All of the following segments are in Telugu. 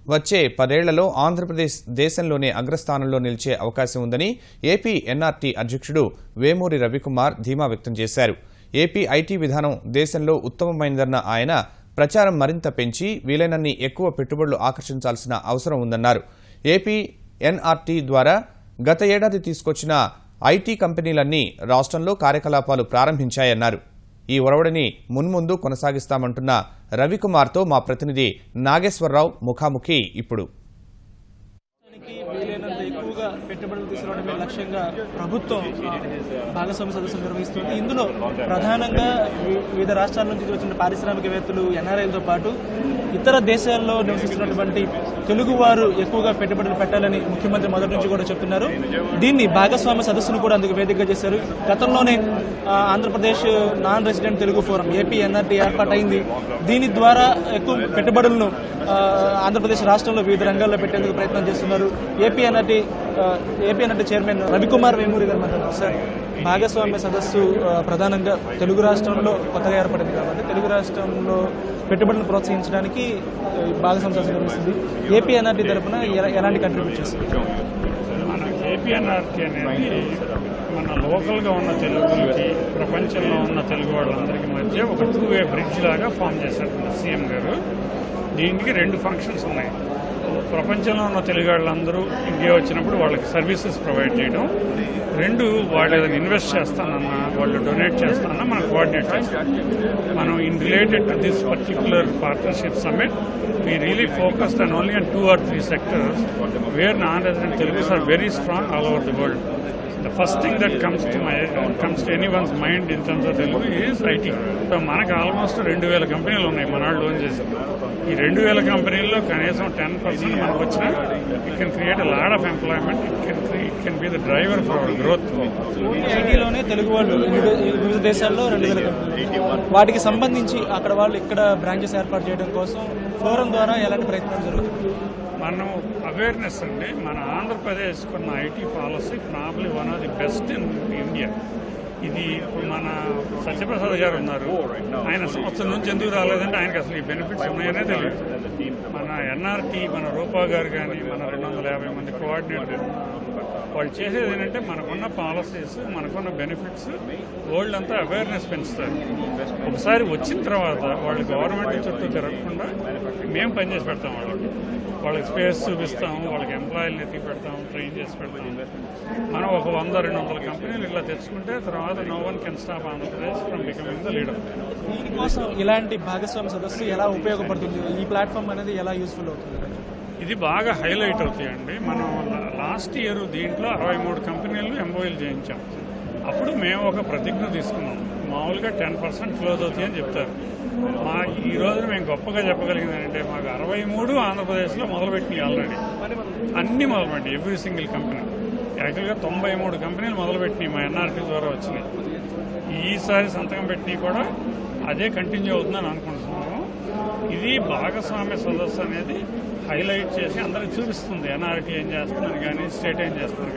వచ్చే 10 ఏళ్లలో ఆంధ్రప్రదేశ్ దేశంలోనే అగ్రస్థానంలో నిలిచే అవకాశం ఉందని ఏపీ ఎన్ఆర్టీ అధ్యక్షుడు వేమూరి రవికుమార్ ధీమా వ్యక్తం చేశారు. ఏపీ ఐటీ విధానం దేశంలో ఉత్తమమైనదన్న ఆయన ప్రచారం మరింత పెంచి వీలైనన్ని ఎక్కువ పెట్టుబడులు ఆకర్షించాల్సిన అవసరం ఉందన్నారు. ఏపీ ఎన్ఆర్టీ ద్వారా గత ఏడాది తీసుకొచ్చిన ఐటీ కంపెనీలన్నీ రాష్ట్రంలో కార్యకలాపాలు ప్రారంభించాయన్నారు. ఈ ఒరవడిని మున్ముందు కొనసాగిస్తామంటున్న రవికుమార్తో మా ప్రతినిధి నాగేశ్వరరావు ముఖాముఖి ఇప్పుడు. వీలైనంత ఎక్కువగా పెట్టుబడులు తీసుకురావడమే లక్ష్యంగా ప్రభుత్వం భాగస్వామ్య సదస్సులు నిర్వహిస్తుంది. ఇందులో ప్రధానంగా వివిధ రాష్ట్రాల నుంచి వచ్చిన పారిశ్రామికవేత్తలు, ఎన్ఆర్ఐలతో పాటు ఇతర దేశాల్లో నివసిస్తున్నటువంటి తెలుగువారు ఎక్కువగా పెట్టుబడులు పెట్టాలని ముఖ్యమంత్రి మొదటి నుంచి కూడా చెప్తున్నారు. దీన్ని భాగస్వామ్య సదస్సును కూడా అందుకు వేదికగా చేశారు. గతంలోనే Andhra Pradesh non resident Telugu forum A P N R T ఏర్పాటైంది. దీని ద్వారా ఎక్కువ పెట్టుబడులను ఆంధ్రప్రదేశ్ రాష్ట్రంలో వివిధ రంగాల్లో పెట్టేందుకు ప్రయత్నం చేస్తున్నారు. AP NRT chairman Ravikumar Vemuri గారు మాట్లాడారు. సార్, భాగస్వామ్య సదస్సు ప్రధానంగా తెలుగు రాష్ట్రంలో కొత్తగా ఏర్పడింది కాబట్టి తెలుగు రాష్ట్రంలో పెట్టుబడులను ప్రోత్సహించడానికి భాగస్వామ్య సదస్సు నిర్వహిస్తుంది. ఏపీ ఎన్ఆర్టీ తరఫున ఎలాంటి కంట్రిబ్యూట్ చేస్తుంది? మన ఏపీ ఎన్ఆర్టీ అనేది మన లోకల్గా ఉన్న తెలుగులకి ప్రపంచంలో ఉన్న తెలుగు వాళ్ళందరికీ మధ్య ఒక 2-వే బ్రిడ్జ్ లాగా ఫామ్ చేశారు సీఎం గారు. దీనికి 2 ఫంక్షన్స్ ఉన్నాయి. ప్రపంచంలో ఉన్న తెలుగు వాళ్ళందరూ ఇండియా వచ్చినప్పుడు వాళ్ళకి సర్వీసెస్ ప్రొవైడ్ చేయడం, 2 వాళ్ళు ఏదైనా ఇన్వెస్ట్ చేస్తానన్నా, వాళ్ళు డొనేట్ చేస్తానన్నా మనం కోఆర్డినేట్ చేస్తాం. మనం in related to this particular partnership summit we really focused on only on 2 or 3 sectors where non-resident Telugus are very strong all over the world. The first thing that comes to anyone's mind in terms of Telugu is IT. So మనకు ఆల్మోస్ట్ 2000 కంపెనీలు ఉన్నాయి మన వాళ్ళు లోన్ చేసి. ఈ 2000 కంపెనీల్లో కనీసం 10% మనకు వచ్చినా it can create a lot of employment. It can be the driver for our growth. ఐటీలోనే తెలుగు వాళ్ళు వివిధ దేశాల్లో 2000 కంపెనీలు, వాటికి సంబంధించి అక్కడ వాళ్ళు ఇక్కడ బ్రాంచెస్ ఏర్పాటు చేయడం కోసం ఫోరం ద్వారా ఎలాంటి ప్రయత్నాలు జరుగుతుంది? మనం అవేర్నెస్ అండి. మన ఆంధ్రప్రదేశ్ కొన్న IT policy probably one of the best in India. ఇది ఇప్పుడు మన సత్యప్రసాద్ గారు ఉన్నారు, ఆయన సంవత్సరం నుంచి ఎందుకు రాలేదంటే ఆయనకు అసలు ఈ బెనిఫిట్స్ ఉన్నాయనే తెలియదు. మన ఎన్ఆర్టీ, మన రూపా గారు కానీ, మన 250 మంది కోఆర్డినేటర్ వాళ్ళు చేసేది ఏంటంటే మనకున్న పాలసీస్, మనకున్న బెనిఫిట్స్ వరల్డ్ అంతా అవేర్నెస్ పెంచుతారు. ఒకసారి వచ్చిన తర్వాత వాళ్ళు గవర్నమెంట్ చుట్టూ తిరగకుండా మేము పనిచేసి పెడతాం. వాళ్ళకి స్పేస్ చూపిస్తాము, వాళ్ళకి ఎంప్లాయీలు ఎత్తి పెడతాము, ట్రైన్ చేసి పెడతాము. మనం ఒక 100-200 కంపెనీలు ఇట్లా తెచ్చుకుంటే తర్వాత no one can stop Andhra Pradesh from becoming the leader. దీనికోసం ఇలాంటి భాగస్వామ్య సదస్సు ఎలా ఉపయోగపడుతుంది? ఈ ప్లాట్ఫామ్ అనేది ఎలా యూస్ఫుల్ అవుతుంది? ఇది బాగా హైలైట్ అవుతాయండి. మనం లాస్ట్ ఇయర్ దీంట్లో 63 కంపెనీలు ఎంఓయూలు చేయించాం. అప్పుడు మేము ఒక ప్రతిజ్ఞ తీసుకున్నాం, మామూలుగా 10% క్లోజ్ అవుతాయి అని చెప్తారు. ఈ రోజున మేము గొప్పగా చెప్పగలిగింది ఏంటంటే మాకు 63 ఆంధ్రప్రదేశ్లో మొదలుపెట్టినాయి. ఆల్రెడీ అన్ని మొదలుపెట్టి ఎవ్రీ సింగిల్ కంపెనీ. యాక్చువల్గా 93 కంపెనీలు మొదలుపెట్టినాయి మా ఎన్ఆర్టీ ద్వారా వచ్చినాయి. ఈసారి సంతకం పెట్టినవి కూడా అదే కంటిన్యూ అవుతుందని అనుకుంటున్నాము. ఇది భాగస్వామ్య సదస్సు అనేది హైలైట్ చేసి అందరికి చూపిస్తుంది ఎన్ఆర్టీ ఏం చేస్తుందని కానీ, స్టేట్ ఏం చేస్తుంది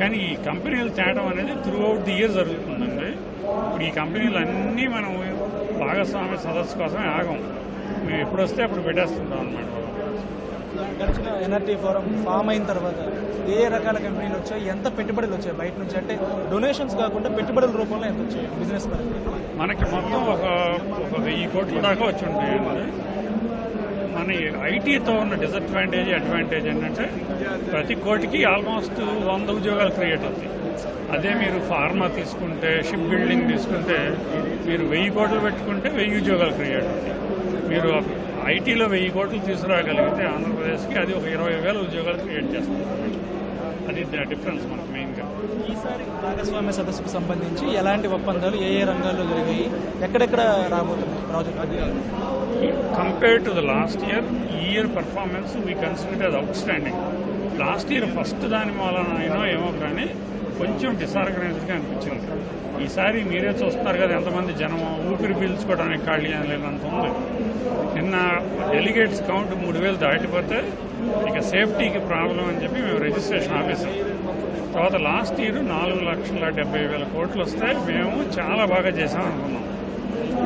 కానీ ఈ కంపెనీలు తేవడం అనేది త్రూ అవుట్ ది ఇయర్ జరుగుతుందండి. ఇప్పుడు ఈ కంపెనీలు అన్నీ మనం భాగస్వామ్య సదస్సు కోసమే ఆగం. మేము ఎప్పుడు వస్తే అప్పుడు పెట్టేస్తుంటాం అన్నమాట. గడిచిన ఎన్ఆర్టీ ఫోరం ఫామ్ అయిన తర్వాత ఏ రకాల కంపెనీలు వచ్చాయి, ఎంత పెట్టుబడులు వచ్చాయి బయట నుంచి? అంటే డొనేషన్స్ కాకుండా పెట్టుబడుల రూపంలో ఎంత వచ్చాయి బిజినెస్ పరంగా? మనకి మొత్తం ఒక 1000 కోట్ల దాకా వచ్చి ఉంటాయండి. మన ఐటీతో ఉన్న డిసడ్వాంటేజ్, అడ్వాంటేజ్ ఏంటంటే ప్రతి కోటికి ఆల్మోస్ట్ 100 ఉద్యోగాలు క్రియేట్ అవుతాయి. అదే మీరు ఫార్మా తీసుకుంటే, షిప్ బిల్డింగ్ తీసుకుంటే మీరు 1000 కోట్లు పెట్టుకుంటే 1000 ఉద్యోగాలు క్రియేట్ అవుతాయి. మీరు ఐటీలో 1000 కోట్లు తీసుకురాగలిగితే ఆంధ్రప్రదేశ్కి అది ఒక 20,000 ఉద్యోగాలు క్రియేట్ చేస్తుంది. అది డిఫరెన్స్ మనకు మెయిన్గా. ఈసారి భాగస్వామ్య సదస్సుకు సంబంధించి ఎలాంటి ఒప్పందాలు ఏ రంగాల్లో జరిగాయి, ఎక్కడెక్కడ రాబోతున్నాయి project? Compare to the last year, ఈ year performance we consider as outstanding. Last year first దాని వలన ఏమో కానీ కొంచెం డిసార్గనైజ్డ్గా అనిపించింది. ఈసారి మీరే చూస్తున్నారు కదా ఎంతమంది జనం ఊపిరి పీల్చుకోవడానికి ఖాళీ లేనంత ఉంది. నిన్న డెలిగేట్స్ కౌంట్ 3000 దాటిపోతే ఇక సేఫ్టీకి ప్రాబ్లం అని చెప్పి మేము రిజిస్ట్రేషన్ ఆపేసాం. తర్వాత లాస్ట్ ఇయర్ 4,70,000 కోట్లు వస్తే మేము చాలా బాగా చేసాం అనుకున్నాం.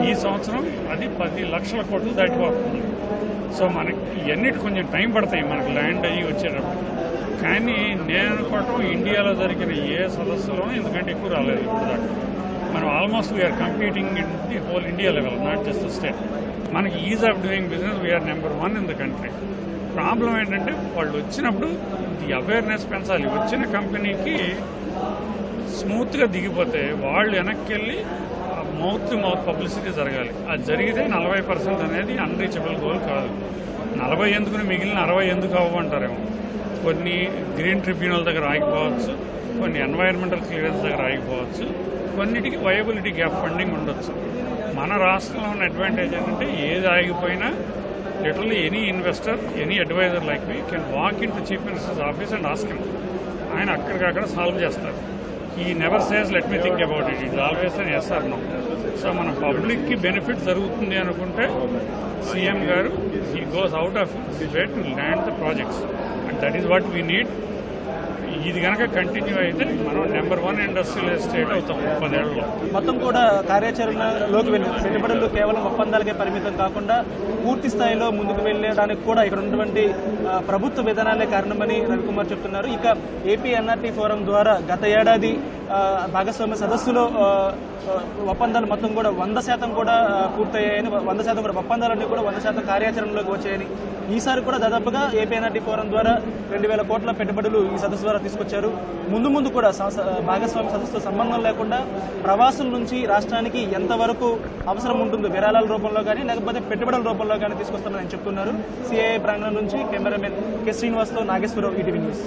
ఈ సంవత్సరం అది 10 లక్షల కోట్లు దాటిపోతుంది. సో మనకి ఇవన్నిటి కొంచెం టైం పడతాయి మనకు ల్యాండ్ అయ్యి వచ్చేటప్పుడు. కానీ నేను అనుకోవటం ఇండియాలో జరిగిన ఏ సదస్సులోనూ ఎందుకంటే ఎక్కువ రాలేదు ఇప్పుడు దాకా. మనం almost we're competing in the whole India level, not just the state. మనకి ease of doing business we're number 1 in the country. Problem ఏంటంటే వాళ్ళు వచ్చినప్పుడు ది అవేర్నెస్ పెంచాలి. వచ్చిన కంపెనీకి స్మూత్గా దిగిపోతే వాళ్ళు వెనక్కి వెళ్ళి మౌత్ టు మౌత్ పబ్లిసిటీ జరగాలి. అది జరిగితే 40% అనేది అన్రీచబుల్ గోల్ కాదు. 40 ఎందుకుని మిగిలిన 60 ఎందుకు అవ్వమంటారేమో. కొన్ని గ్రీన్ ట్రిబ్యునల్ దగ్గర ఆగిపోవచ్చు, కొన్ని ఎన్వైరన్మెంటల్ క్లియరెన్స్ దగ్గర ఆగిపోవచ్చు, కొన్నిటికి వయబిలిటీ గ్యాప్ ఫండింగ్ ఉండొచ్చు. మన రాష్ట్రంలో ఉన్న అడ్వాంటేజ్ ఏంటంటే ఏది ఆగిపోయినా literally any investor, any adviser like me can walk in to chief minister's office and ask him. ఆయన అక్కడికక్కడ సాల్వ్ చేస్తారు. ఈ never says let me think about it, it always అని ఎస్ ఆర్ నో. సో మన పబ్లిక్కి బెనిఫిట్ జరుగుతుంది అనుకుంటే CM garu he goes out of the way to land the projects and that is what we need. ఇది కనుక కంటిన్యూ అయితే మనం నెంబర్ 1 ఇండస్ట్రియల్ ఎస్టేట్ అవుతాం 10 ఏళ్లలో. మొత్తం కూడా కార్యాచరణలోకి వెళ్ళి పెట్టుబడులు కేవలం ఒప్పందాలకే పరిమితం కాకుండా పూర్తి స్థాయిలో ముందుకు వెళ్ళడానికి కూడా ఇక్కడ ఉన్నటువంటి ప్రభుత్వ విధానాలే కారణమని రవికుమార్ చెప్తున్నారు. ఇక ఏపీ ఎన్ఆర్టీ ఫోరం ద్వారా గత ఏడాది భాగస్వామ్య సదస్సులో ఒప్పందాలు మొత్తం కూడా 100% కూడా పూర్తయ్యాయని, 100% కూడా ఒప్పందాలన్నీ కూడా 100% కార్యాచరణలోకి వచ్చాయని, ఈసారి కూడా దాదాపుగా ఏపీ ఎన్ఆర్టీ ఫోరం ద్వారా 2000 కోట్ల పెట్టుబడులు ఈ సదస్సు ద్వారా తీసుకొచ్చారు. ముందు ముందు కూడా భాగస్వామ్య సదస్సుతో సంబంధం లేకుండా ప్రవాసుల నుంచి రాష్ట్రానికి ఎంతవరకు అవసరం ఉంటుందో విరాళాల రూపంలో కానీ లేకపోతే పెట్టుబడుల రూపంలో కానీ తీసుకొస్తామని చెప్తున్నారు. సిఐఐ ప్రాంగణం నుంచి కెమెరామెన్ కె శ్రీనివాస్తో నాగేశ్వరరావు, ఈటీవీ న్యూస్.